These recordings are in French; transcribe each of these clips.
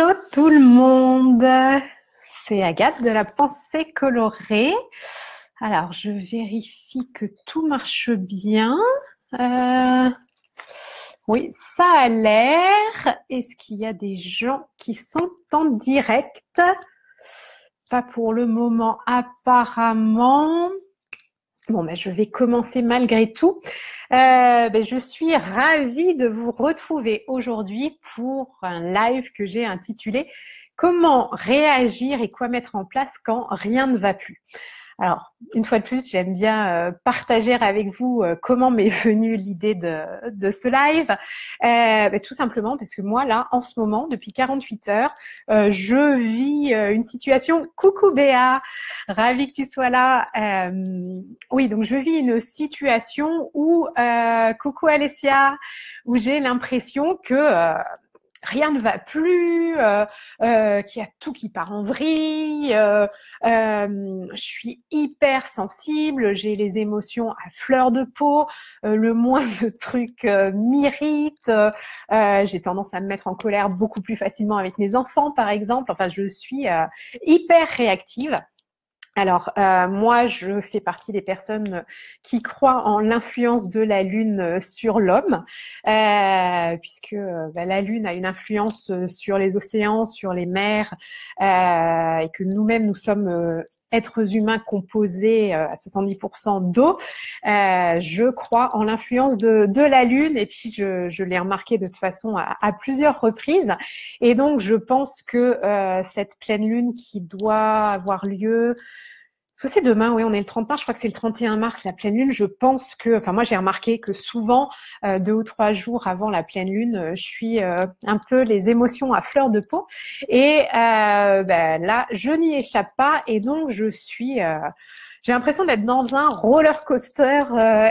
Hello tout le monde, c'est Agathe de la pensée colorée. Alors je vérifie que tout marche bien. Oui, ça a l'air. Est-ce qu'il y a des gens qui sont en direct? Pas pour le moment apparemment. Bon, je vais commencer malgré tout. Je suis ravie de vous retrouver aujourd'hui pour un live que j'ai intitulé « Comment réagir et quoi mettre en place quand rien ne va plus ?» Alors, une fois de plus, j'aime bien partager avec vous comment m'est venue l'idée de ce live. Tout simplement parce que moi, là, en ce moment, depuis 48 heures, je vis une situation... Coucou Béa, ravie que tu sois là. Oui, donc je vis une situation où... coucou Alessia, où j'ai l'impression que... rien ne va plus, qu'il y a tout qui part en vrille, je suis hyper sensible, j'ai les émotions à fleur de peau, le moindre truc m'irrite, j'ai tendance à me mettre en colère beaucoup plus facilement avec mes enfants par exemple, enfin je suis hyper réactive. Alors, moi, je fais partie des personnes qui croient en l'influence de la Lune sur l'homme, puisque la Lune a une influence sur les océans, sur les mers, et que nous-mêmes, nous sommes êtres humains composés à 70% d'eau. Je crois en l'influence de la Lune, et puis je l'ai remarqué de toute façon à plusieurs reprises. Et donc, je pense que cette pleine Lune qui doit avoir lieu... Parce que c'est demain, oui, on est le 30 mars, je crois que c'est le 31 mars, la pleine lune. Je pense que, enfin moi j'ai remarqué que souvent, 2 ou 3 jours avant la pleine lune, je suis un peu les émotions à fleur de peau. Et là, je n'y échappe pas et donc je suis... j'ai l'impression d'être dans un roller coaster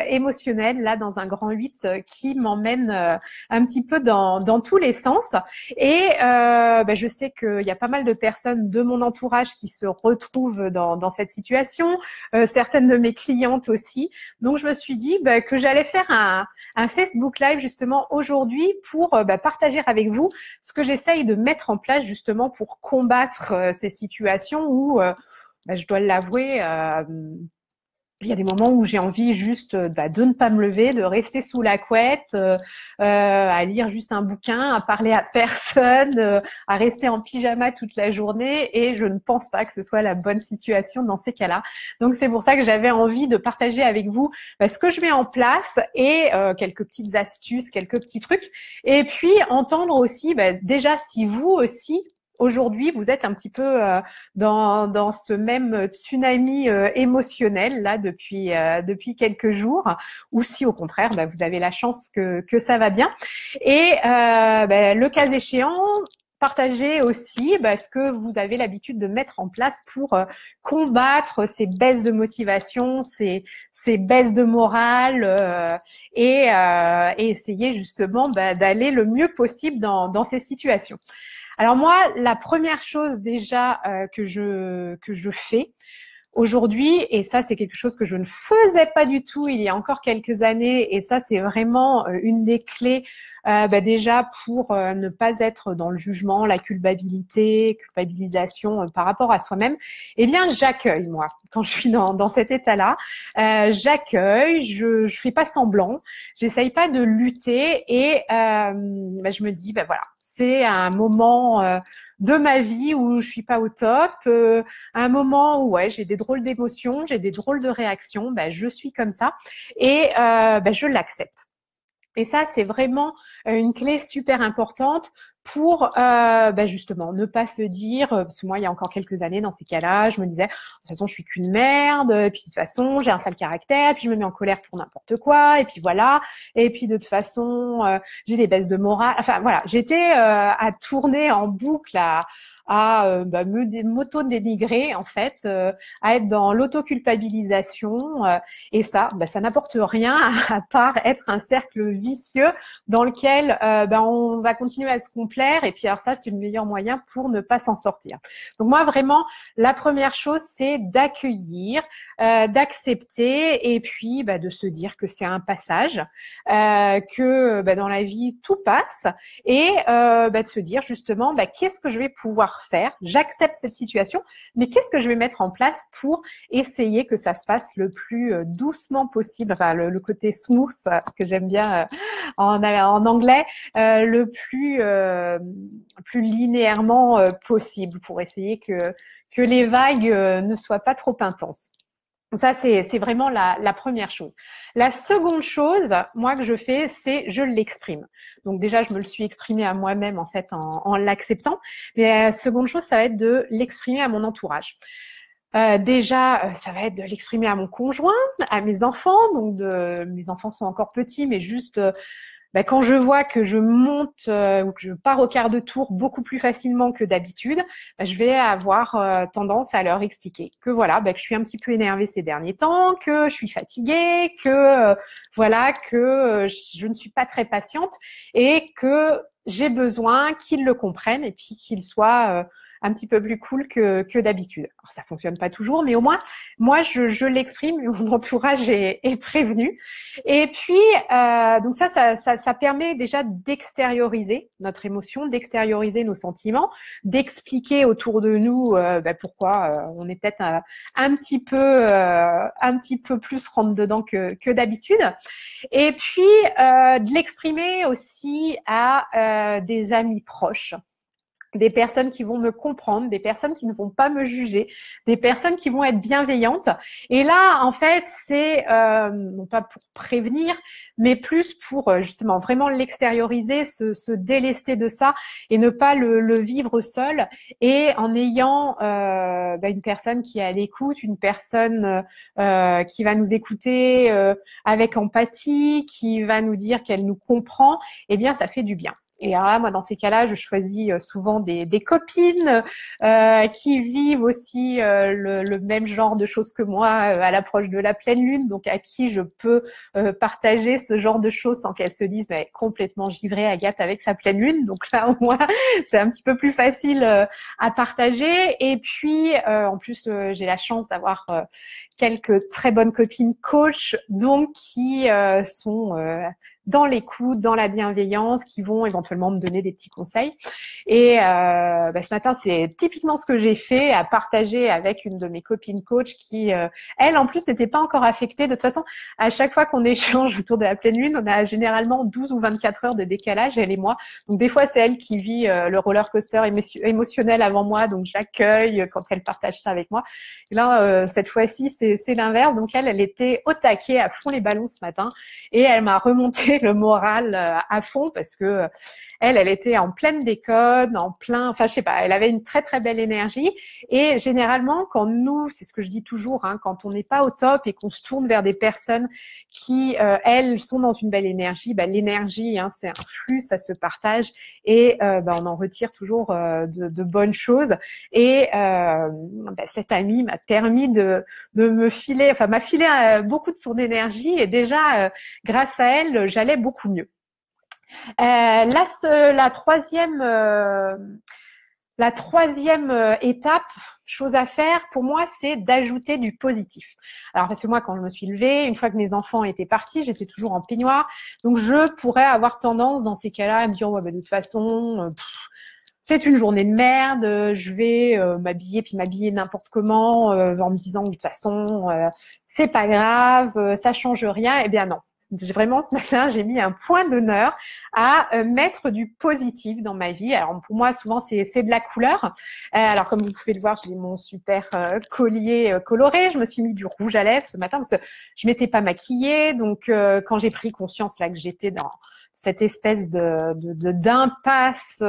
émotionnel, là, dans un grand 8 qui m'emmène un petit peu dans tous les sens. Et je sais qu'il y a pas mal de personnes de mon entourage qui se retrouvent dans cette situation, certaines de mes clientes aussi. Donc, je me suis dit que j'allais faire un Facebook Live justement aujourd'hui pour partager avec vous ce que j'essaye de mettre en place justement pour combattre ces situations où... je dois l'avouer, il y a des moments où j'ai envie juste de ne pas me lever, de rester sous la couette, à lire juste un bouquin, à parler à personne, à rester en pyjama toute la journée et je ne pense pas que ce soit la bonne situation dans ces cas-là. Donc c'est pour ça que j'avais envie de partager avec vous ce que je mets en place et quelques petites astuces, quelques petits trucs et puis entendre aussi déjà si vous aussi aujourd'hui, vous êtes un petit peu dans ce même tsunami émotionnel là depuis quelques jours, ou si au contraire, vous avez la chance que ça va bien. Et le cas échéant, partagez aussi ce que vous avez l'habitude de mettre en place pour combattre ces baisses de motivation, ces baisses de morale et essayer justement d'aller le mieux possible dans ces situations. Alors moi, la première chose déjà que je fais aujourd'hui, et ça c'est quelque chose que je ne faisais pas du tout il y a encore quelques années, et ça c'est vraiment une des clés déjà pour ne pas être dans le jugement, la culpabilisation par rapport à soi-même, eh bien j'accueille moi quand je suis dans cet état-là, j'accueille, je fais pas semblant, j'essaye pas de lutter et je me dis voilà, c'est un moment de ma vie où je suis pas au top, un moment où j'ai des drôles d'émotions, j'ai des drôles de réactions, je suis comme ça et je l'accepte. Et ça, c'est vraiment une clé super importante pour justement ne pas se dire, parce que moi, il y a encore quelques années, dans ces cas-là, je me disais, de toute façon, je suis qu'une merde, et puis de toute façon, j'ai un sale caractère, puis je me mets en colère pour n'importe quoi, et puis voilà, et puis de toute façon, j'ai des baisses de morale. Enfin voilà, j'étais à tourner en boucle, à m'auto-dénigrer en fait, à être dans l'autoculpabilisation et ça n'apporte rien à part être un cercle vicieux dans lequel on va continuer à se plaire. Et puis alors ça, c'est le meilleur moyen pour ne pas s'en sortir. Donc moi, vraiment, la première chose, c'est d'accueillir, d'accepter et puis de se dire que c'est un passage, que dans la vie, tout passe et de se dire justement qu'est-ce que je vais pouvoir faire. J'accepte cette situation, mais qu'est-ce que je vais mettre en place pour essayer que ça se passe le plus doucement possible, enfin le côté smooth que j'aime bien en anglais, le plus linéairement possible pour essayer que les vagues ne soient pas trop intenses. Ça, c'est vraiment la première chose. La seconde chose, moi, que je fais, c'est je l'exprime. Donc déjà, je me le suis exprimé à moi-même, en fait, en l'acceptant. Mais la seconde chose, ça va être de l'exprimer à mon entourage. Déjà, ça va être de l'exprimer à mon conjoint, à mes enfants. Donc, mes enfants sont encore petits, mais juste quand je vois que je monte ou que je pars au quart de tour beaucoup plus facilement que d'habitude, je vais avoir tendance à leur expliquer que voilà, que je suis un petit peu énervée ces derniers temps, que je suis fatiguée, que voilà, que je ne suis pas très patiente et que j'ai besoin qu'ils le comprennent et puis qu'ils soient un petit peu plus cool que d'habitude. Alors ça fonctionne pas toujours, mais au moins moi je l'exprime, mon entourage est prévenu. Et puis donc ça permet déjà d'extérioriser notre émotion, d'extérioriser nos sentiments, d'expliquer autour de nous pourquoi on est peut-être un petit peu plus rentre dedans que d'habitude. Et puis de l'exprimer aussi à des amis proches, des personnes qui vont me comprendre, des personnes qui ne vont pas me juger, des personnes qui vont être bienveillantes. Et là, en fait, c'est non pas pour prévenir, mais plus pour justement vraiment l'extérioriser, se délester de ça et ne pas le vivre seul. Et en ayant une personne qui est à l'écoute, une personne qui va nous écouter avec empathie, qui va nous dire qu'elle nous comprend, eh bien, ça fait du bien. Et alors là, moi, dans ces cas-là, je choisis souvent des copines qui vivent aussi le même genre de choses que moi à l'approche de la pleine lune, donc à qui je peux partager ce genre de choses sans qu'elles se disent mais complètement givrée Agathe avec sa pleine lune. Donc là, au moins, c'est un petit peu plus facile à partager. Et puis, en plus, j'ai la chance d'avoir quelques très bonnes copines coach, donc qui sont dans l'écoute, dans la bienveillance, qui vont éventuellement me donner des petits conseils. Et ce matin, c'est typiquement ce que j'ai fait, à partager avec une de mes copines coach qui, elle, en plus, n'était pas encore affectée. De toute façon, à chaque fois qu'on échange autour de la pleine lune, on a généralement 12 ou 24 heures de décalage, elle et moi. Donc des fois, c'est elle qui vit le roller coaster émotionnel avant moi, donc j'accueille quand elle partage ça avec moi. Et là, cette fois-ci, c'est l'inverse. Donc elle était au taquet, à fond les ballons ce matin, et elle m'a remonté le moral à fond parce que elle était en pleine déconne, enfin je sais pas, elle avait une très très belle énergie. Et généralement, quand nous, c'est ce que je dis toujours, quand on n'est pas au top et qu'on se tourne vers des personnes qui elles sont dans une belle énergie, l'énergie, c'est un flux, ça se partage et on en retire toujours de bonnes choses. Et cette amie m'a permis de me filer, m'a filé beaucoup de son énergie et déjà grâce à elle, j'allais beaucoup mieux. La troisième étape, chose à faire pour moi, c'est d'ajouter du positif. Alors parce que moi, quand je me suis levée, une fois que mes enfants étaient partis, j'étais toujours en peignoir, donc je pourrais avoir tendance dans ces cas-là à me dire de toute façon, c'est une journée de merde, je vais m'habiller n'importe comment en me disant de toute façon c'est pas grave, ça change rien. Eh bien non. Vraiment, ce matin, j'ai mis un point d'honneur à mettre du positif dans ma vie. Alors, pour moi, souvent, c'est de la couleur. Alors, comme vous pouvez le voir, j'ai mon super collier coloré. Je me suis mis du rouge à lèvres ce matin parce que je m'étais pas maquillée. Donc, quand j'ai pris conscience là que j'étais dans cette espèce d'impasse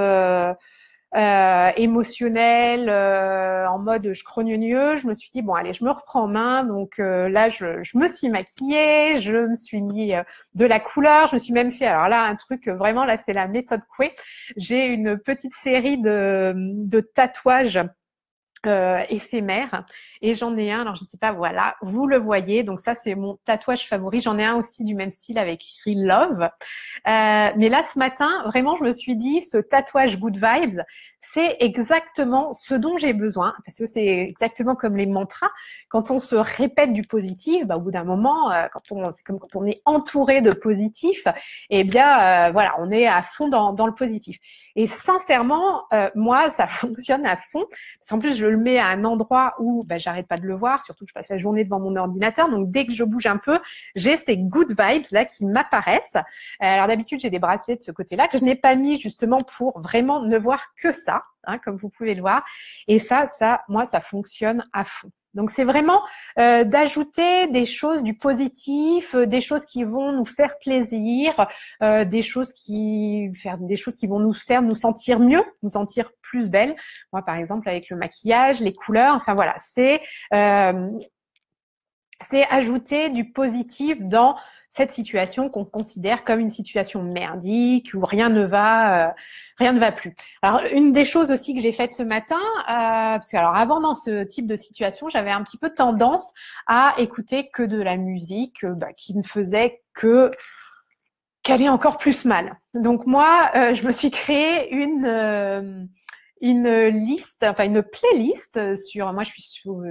émotionnel, en mode je crogne-mieux, je me suis dit bon allez, je me reprends en main. Donc là je me suis maquillée, je me suis mis de la couleur, je me suis même fait, alors là un truc vraiment, là c'est la méthode Coué, j'ai une petite série de tatouages éphémère, et j'en ai un, alors je sais pas, voilà, vous le voyez, donc ça c'est mon tatouage favori. J'en ai un aussi du même style avec écrit Love, mais là ce matin vraiment je me suis dit, ce tatouage Good Vibes, c'est exactement ce dont j'ai besoin, parce que c'est exactement comme les mantras, quand on se répète du positif, bah, au bout d'un moment, c'est comme quand on est entouré de positif, et bien voilà, on est à fond dans le positif. Et sincèrement, moi ça fonctionne à fond. En plus, je le mets à un endroit où j'arrête pas de le voir, surtout que je passe la journée devant mon ordinateur. Donc, dès que je bouge un peu, j'ai ces good vibes là qui m'apparaissent. Alors, d'habitude, j'ai des bracelets de ce côté-là que je n'ai pas mis justement pour vraiment ne voir que ça, hein, comme vous pouvez le voir. Et ça, moi, ça fonctionne à fond. Donc, c'est vraiment d'ajouter des choses du positif, des choses qui vont nous faire plaisir, des choses qui vont nous faire nous sentir mieux, nous sentir plus belles. Moi, par exemple, avec le maquillage, les couleurs, enfin voilà, c'est ajouter du positif dans cette situation qu'on considère comme une situation merdique où rien ne va plus. Alors, une des choses aussi que j'ai faites ce matin, parce que alors avant dans ce type de situation, j'avais un petit peu tendance à écouter que de la musique qui ne faisait que qu'aller encore plus mal. Donc moi, je me suis créé une liste, enfin une playlist moi je suis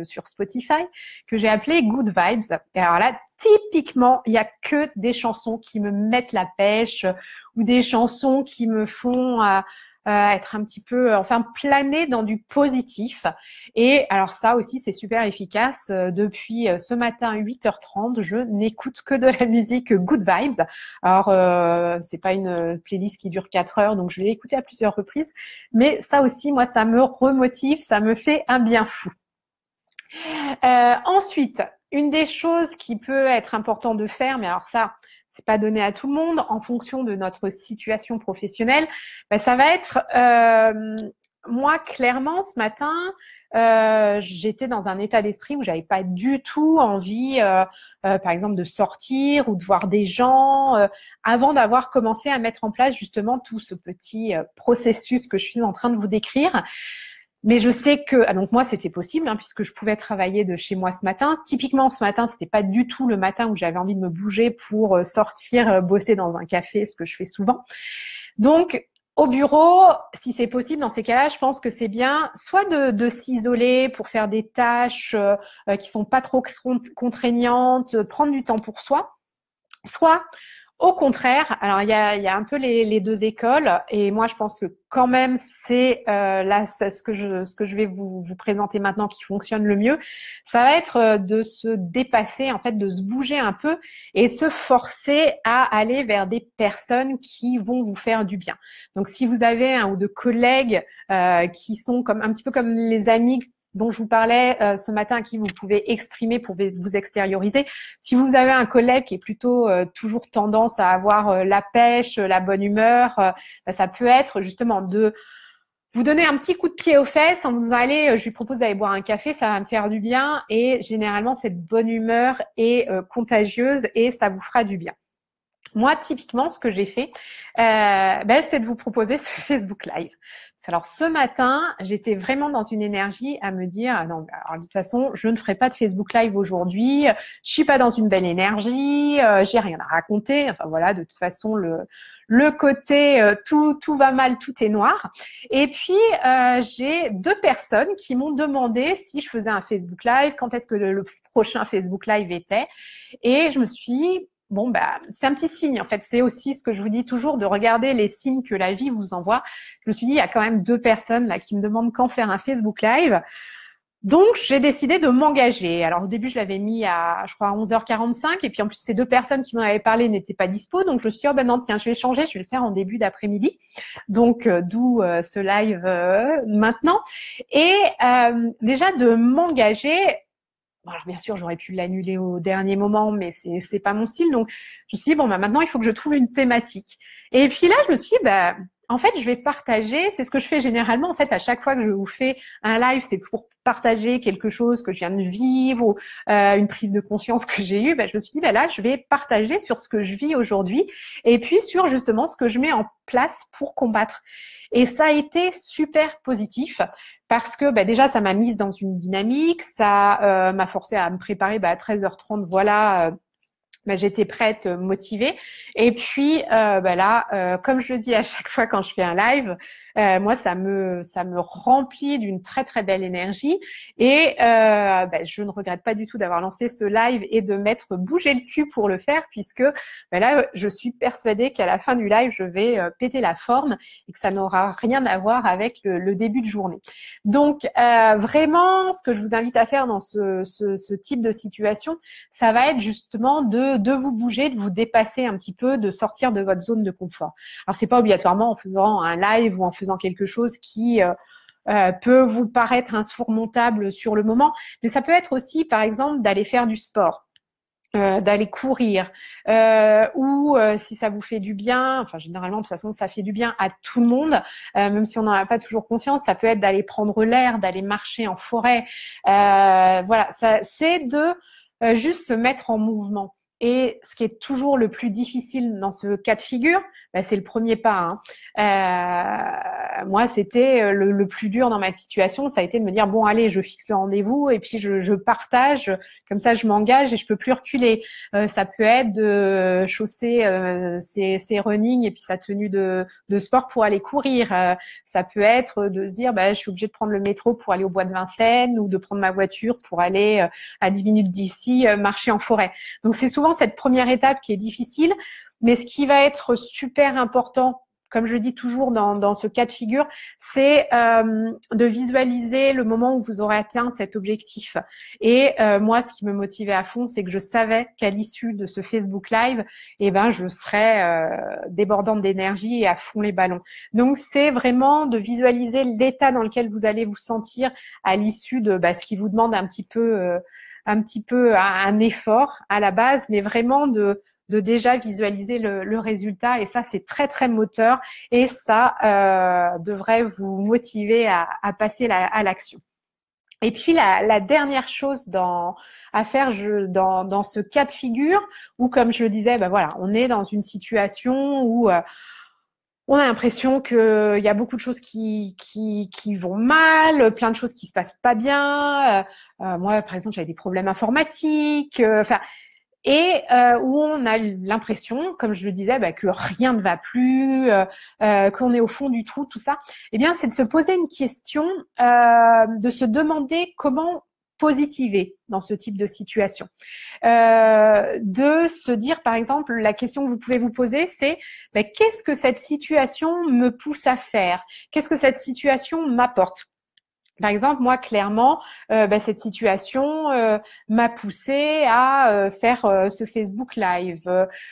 sur Spotify, que j'ai appelée Good Vibes. Et alors là, typiquement, il y a que des chansons qui me mettent la pêche ou des chansons qui me font être un petit peu, enfin planer dans du positif. Et alors ça aussi, c'est super efficace. Depuis ce matin 8h30, je n'écoute que de la musique Good Vibes. Alors c'est pas une playlist qui dure 4 heures, donc je l'ai écoutée à plusieurs reprises. Mais ça aussi, moi, ça me remotive, ça me fait un bien fou. Ensuite, une des choses qui peut être important de faire, mais alors ça, c'est pas donné à tout le monde en fonction de notre situation professionnelle, ça va être moi clairement ce matin, j'étais dans un état d'esprit où j'avais pas du tout envie, par exemple, de sortir ou de voir des gens avant d'avoir commencé à mettre en place justement tout ce petit processus que je suis en train de vous décrire. Mais je sais que donc moi c'était possible puisque je pouvais travailler de chez moi ce matin. Typiquement ce matin, c'était pas du tout le matin où j'avais envie de me bouger pour sortir bosser dans un café, ce que je fais souvent. Donc au bureau, si c'est possible dans ces cas-là, je pense que c'est bien soit de s'isoler pour faire des tâches qui sont pas trop contraignantes, prendre du temps pour soi, soit au contraire, alors il y a un peu les deux écoles, et moi je pense que quand même c'est ce que je vais vous présenter maintenant qui fonctionne le mieux. Ça va être de se dépasser, en fait, de se bouger un peu et de se forcer à aller vers des personnes qui vont vous faire du bien. Donc si vous avez un ou deux collègues qui sont comme un petit peu comme les amis dont je vous parlais ce matin, à qui vous pouvez exprimer pour vous extérioriser. Si vous avez un collègue qui est plutôt toujours tendance à avoir la pêche, la bonne humeur, ça peut être justement de vous donner un petit coup de pied aux fesses en vous disant allez, je lui propose d'aller boire un café, ça va me faire du bien. Et généralement, cette bonne humeur est contagieuse et ça vous fera du bien. Moi, typiquement, ce que j'ai fait, c'est de vous proposer ce Facebook Live. Alors, ce matin, j'étais vraiment dans une énergie à me dire, non, alors, de toute façon, je ne ferai pas de Facebook Live aujourd'hui. Je suis pas dans une belle énergie. J'ai rien à raconter. Enfin voilà, de toute façon, le côté tout va mal, tout est noir. Et puis, j'ai deux personnes qui m'ont demandé si je faisais un Facebook Live, quand est-ce que le prochain Facebook Live était. Et je me suis bon, c'est un petit signe. En fait, c'est aussi ce que je vous dis toujours, de regarder les signes que la vie vous envoie. Je me suis dit, il y a quand même deux personnes là qui me demandent quand faire un Facebook Live. Donc, j'ai décidé de m'engager. Alors, au début, je l'avais mis à, je crois, à 11h45. Et puis, en plus, ces deux personnes qui m'en avaient parlé n'étaient pas dispo. Donc, je me suis dit, non, tiens, je vais changer. Je vais le faire en début d'après-midi. Donc, d'où ce live maintenant. Et déjà, de m'engager. Alors bien sûr, j'aurais pu l'annuler au dernier moment, mais c'est pas mon style. Donc je me suis dit maintenant il faut que je trouve une thématique. Et puis là, je me suis dit en fait, je vais partager, c'est ce que je fais généralement. En fait, à chaque fois que je vous fais un live, c'est pour partager quelque chose que je viens de vivre ou une prise de conscience que j'ai eue. Je me suis dit, là, je vais partager sur ce que je vis aujourd'hui et puis sur justement ce que je mets en place pour combattre. Et ça a été super positif parce que déjà, ça m'a mise dans une dynamique, ça m'a forcé à me préparer à 13h30, voilà. J'étais prête, motivée. Et puis là, comme je le dis à chaque fois quand je fais un live, moi ça me remplit d'une très très belle énergie. Et je ne regrette pas du tout d'avoir lancé ce live et de m'être bougé le cul pour le faire, puisque là je suis persuadée qu'à la fin du live je vais péter la forme et que ça n'aura rien à voir avec le début de journée. Donc vraiment, ce que je vous invite à faire dans ce type de situation, ça va être justement de vous bouger, de vous dépasser un petit peu, de sortir de votre zone de confort. Alors, c'est pas obligatoirement en faisant un live ou en faisant quelque chose qui peut vous paraître insurmontable sur le moment, mais ça peut être aussi, par exemple, d'aller faire du sport. D'aller courir ou si ça vous fait du bien, enfin généralement de toute façon ça fait du bien à tout le monde, même si on n'en a pas toujours conscience, ça peut être d'aller prendre l'air, d'aller marcher en forêt, voilà, ça c'est de juste se mettre en mouvement. Et ce qui est toujours le plus difficile dans ce cas de figure, c'est le premier pas. Moi, c'était le plus dur dans ma situation, ça a été de me dire bon, allez, je fixe le rendez-vous et puis je partage, comme ça, je m'engage et je peux plus reculer. Ça peut être de chausser ses running et puis sa tenue de sport pour aller courir. Ça peut être de se dire je suis obligée de prendre le métro pour aller au bois de Vincennes ou de prendre ma voiture pour aller à 10 minutes d'ici marcher en forêt. Donc c'est souvent cette première étape qui est difficile, mais ce qui va être super important, comme je dis toujours dans ce cas de figure, c'est de visualiser le moment où vous aurez atteint cet objectif. Et moi, ce qui me motivait à fond, c'est que je savais qu'à l'issue de ce Facebook Live, je serais débordante d'énergie et à fond les ballons. Donc, c'est vraiment de visualiser l'état dans lequel vous allez vous sentir à l'issue de ce qui vous demande un petit peu un effort à la base, mais vraiment de déjà visualiser le résultat. Et ça, c'est très, très moteur et ça devrait vous motiver à passer à l'action. Et puis, la dernière chose à faire dans ce cas de figure où, comme je le disais, on est dans une situation où on a l'impression qu'il y a beaucoup de choses qui vont mal, plein de choses qui se passent pas bien. Moi, par exemple, j'avais des problèmes informatiques. Où on a l'impression, comme je le disais, que rien ne va plus, qu'on est au fond du trou, tout ça. Eh bien, c'est de se poser une question, de se demander comment positiver dans ce type de situation. De se dire, par exemple, la question que vous pouvez vous poser, c'est qu'est-ce que cette situation me pousse à faire? Qu'est-ce que cette situation m'apporte? Par exemple, moi, clairement, cette situation m'a poussée à faire ce Facebook Live.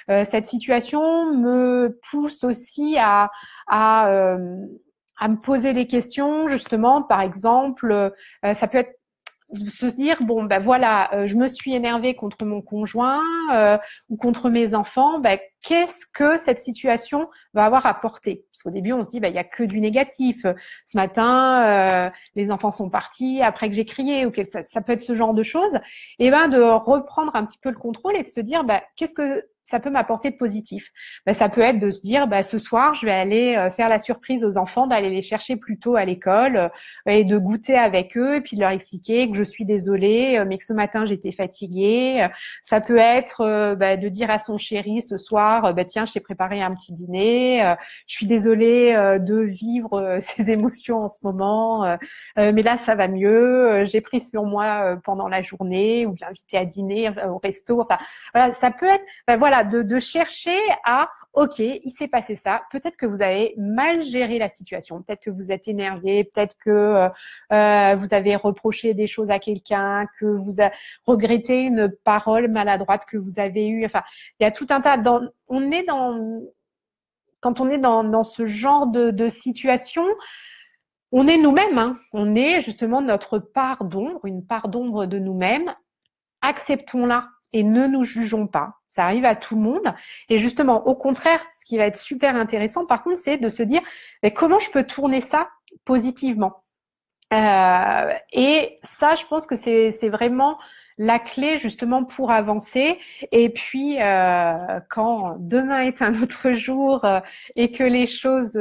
Cette situation me pousse aussi à me poser des questions, justement. Par exemple, ça peut être se dire je me suis énervée contre mon conjoint ou contre mes enfants, qu'est-ce que cette situation va avoir apporté? Parce qu'au début on se dit il y a que du négatif. Ce matin les enfants sont partis après que j'ai crié, ou ça peut être ce genre de choses. Et de reprendre un petit peu le contrôle et de se dire qu'est-ce que ça peut m'apporter de positif? Ça peut être de se dire ce soir je vais aller faire la surprise aux enfants, d'aller les chercher plus tôt à l'école et de goûter avec eux et puis de leur expliquer que je suis désolée mais que ce matin j'étais fatiguée. Ça peut être de dire à son chéri ce soir tiens, je t'ai préparé un petit dîner, je suis désolée de vivre ces émotions en ce moment, mais là ça va mieux, j'ai pris sur moi pendant la journée, ou de l'inviter à dîner au resto. Enfin voilà, ça peut être de chercher à ok, il s'est passé ça. Peut-être que vous avez mal géré la situation. Peut-être que vous êtes énervé. Peut-être que vous avez reproché des choses à quelqu'un, que vous avez regretté une parole maladroite que vous avez eue. Enfin, il y a tout un tas. Quand on est dans ce genre de situation, on est nous-mêmes. On est justement notre part d'ombre, une part d'ombre de nous-mêmes. Acceptons-la. et ne nous jugeons pas. Ça arrive à tout le monde. Et justement, au contraire, ce qui va être super intéressant, par contre, c'est de se dire mais comment je peux tourner ça positivement. Et ça, je pense que c'est vraiment la clé justement pour avancer. Et puis, quand demain est un autre jour et que les choses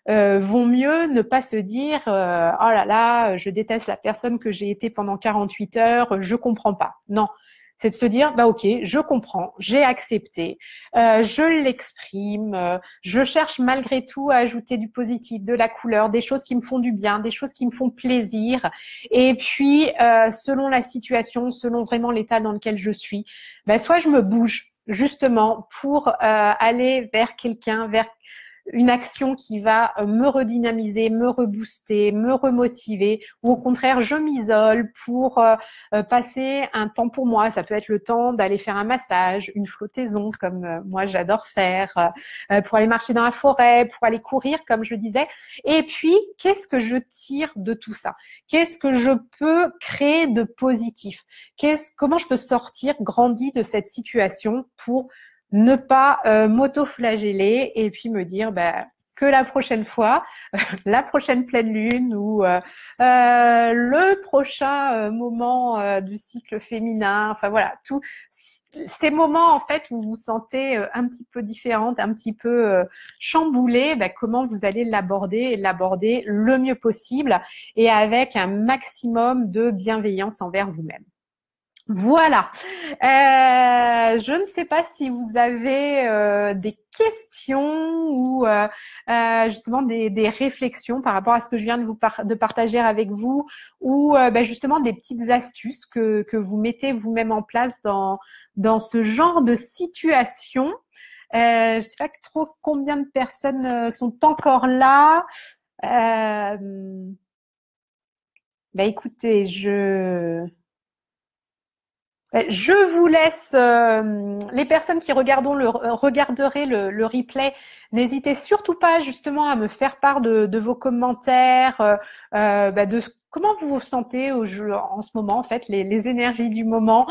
vont mieux, ne pas se dire oh là là, je déteste la personne que j'ai été pendant 48 heures, je comprends pas. Non. C'est de se dire, bah ok, je comprends, j'ai accepté, je l'exprime, je cherche malgré tout à ajouter du positif, de la couleur, des choses qui me font du bien, des choses qui me font plaisir. Et puis, selon la situation, selon vraiment l'état dans lequel je suis, bah, soit je me bouge justement pour aller vers quelqu'un, vers une action qui va me redynamiser, me rebooster, me remotiver, ou au contraire, je m'isole pour passer un temps pour moi. Ça peut être le temps d'aller faire un massage, une flottaison, comme moi j'adore faire, pour aller marcher dans la forêt, pour aller courir, comme je disais. Et puis, qu'est-ce que je tire de tout ça? Qu'est-ce que je peux créer de positif? Comment je peux sortir grandi de cette situation pour ne pas m'auto-flageller et puis me dire bah, que la prochaine fois, la prochaine pleine lune ou le prochain moment du cycle féminin, enfin voilà, tous ces moments en fait où vous vous sentez un petit peu différente, un petit peu chamboulée, bah, comment vous allez l'aborder et l'aborder le mieux possible et avec un maximum de bienveillance envers vous-même. Voilà. Je ne sais pas si vous avez des questions ou justement des réflexions par rapport à ce que je viens de partager avec vous ou justement des petites astuces que vous mettez vous-même en place dans ce genre de situation. Je ne sais pas trop combien de personnes sont encore là. Écoutez, je vous laisse, les personnes qui regarderaient le replay, n'hésitez surtout pas justement à me faire part de vos commentaires, de comment vous vous sentez en ce moment, en fait, les énergies du moment.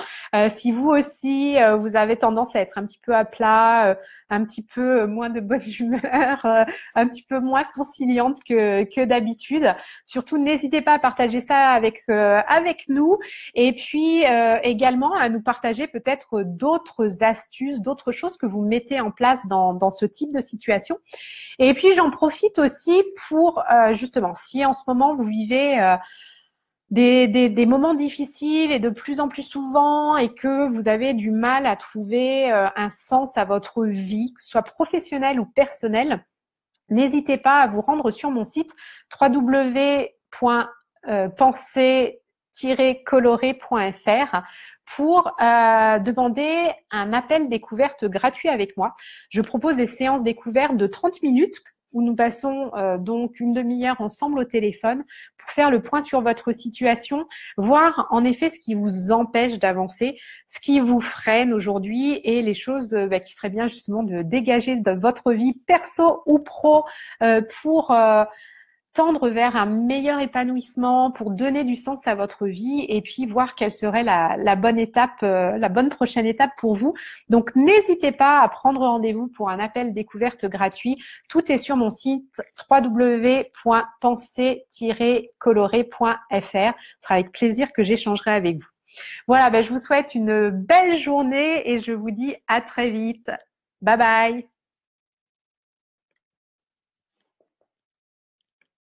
Si vous aussi, vous avez tendance à être un petit peu à plat, un petit peu moins de bonne humeur, un petit peu moins conciliante que d'habitude. Surtout, n'hésitez pas à partager ça avec nous. Et puis également à nous partager peut-être d'autres astuces, d'autres choses que vous mettez en place dans ce type de situation. Et puis j'en profite aussi pour justement, si en ce moment vous vivez des moments difficiles et de plus en plus souvent et que vous avez du mal à trouver un sens à votre vie, que ce soit professionnelle ou personnelle, n'hésitez pas à vous rendre sur mon site www.penser-coloré.fr pour demander un appel découverte gratuit avec moi. Je propose des séances découvertes de 30 minutes où nous passons donc une demi-heure ensemble au téléphone pour faire le point sur votre situation, voir en effet ce qui vous empêche d'avancer, ce qui vous freine aujourd'hui et les choses qui seraient bien justement de dégager de votre vie perso ou pro pour tendre vers un meilleur épanouissement, pour donner du sens à votre vie et puis voir quelle serait la bonne étape, la bonne prochaine étape pour vous. Donc, n'hésitez pas à prendre rendez-vous pour un appel découverte gratuit. Tout est sur mon site www.penser-coloré.fr. Ce sera avec plaisir que j'échangerai avec vous. Voilà, je vous souhaite une belle journée et je vous dis à très vite. Bye bye.